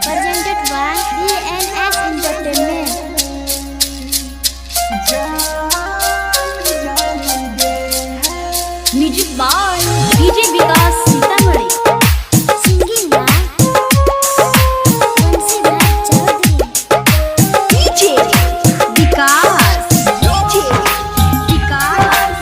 presented by DNS Entertainment. Music by DJ Vikas Sitamarhi. Singing by Vansidhar Chaudhary. DJ Vikas, DJ Vikas.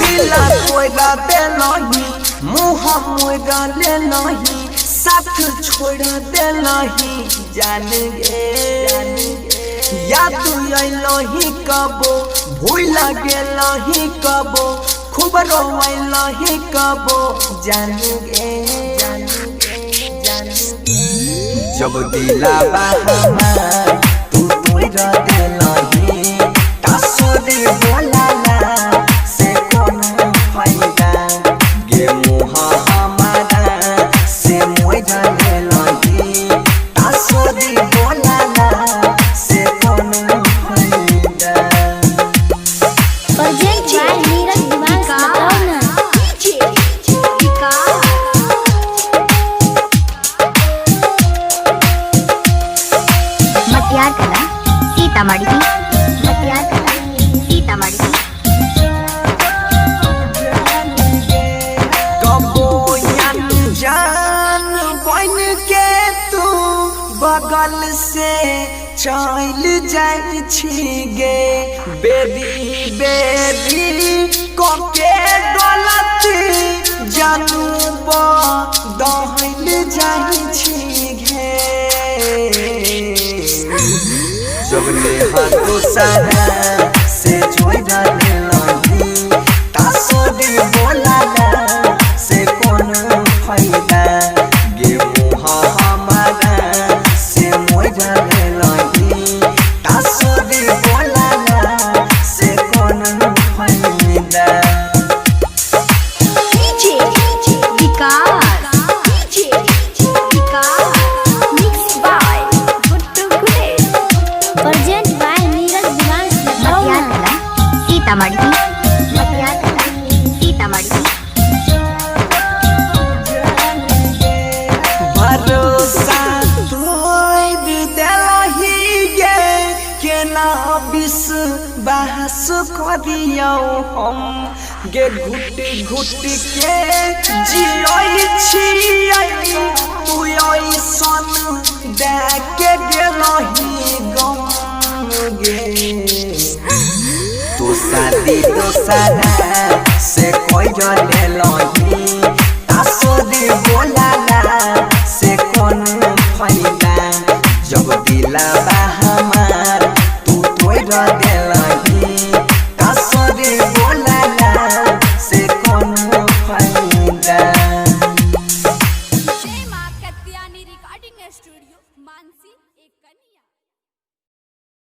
दिला कोइला दे नहीं, मुँह Moira ले नहीं, साथ छोड़ दे नहीं, जान गे या तू अइलही कबो, भूल गेलही कबो, खूब रोइलही कबो, जान गे जब दिला हमार तू तोइरा दे नहीं, तासोरे बोलाला से कोनो फायदा, गे मुँह हमारा से मोइरा ले लही, तासोरे बोलाला से कोनो फायदा। Project by Neeraj Dimas Latauna. DJ Vikas. Matiyar Kala Sitamarhi, मटियार कला सीतामढ़ी। कबो अनजान बन के तू बगल से चल जाइ छी गे, बेरी बेरी कोके गलती जानू दहल जाइ छी गे, जब ले हाथों सारा से जोइरा ले लही, तासोरे बोलाला से कोनो फायदा, गे मुँह हमारा से मोइरा ले लही, तासोरे बोलाला से कोनो फायदा। DJ Vikas, DJ Vikas. Mix by Guddu Gude. Project by Neeraj Dimas मटियार Latauna. कला सीतामढ़ी, मटियार कला सीतामढ़ी। भरोसा तोड़ देलही गे, केना विश्वास करियौ हम, गे घुट घुट के जियै छियै, तू ऐसन दे के गेलही गम गे, तू शादी दोसरा से कोई ले लही, तासोरे बोलाला से कोनो फायदा, जब दिला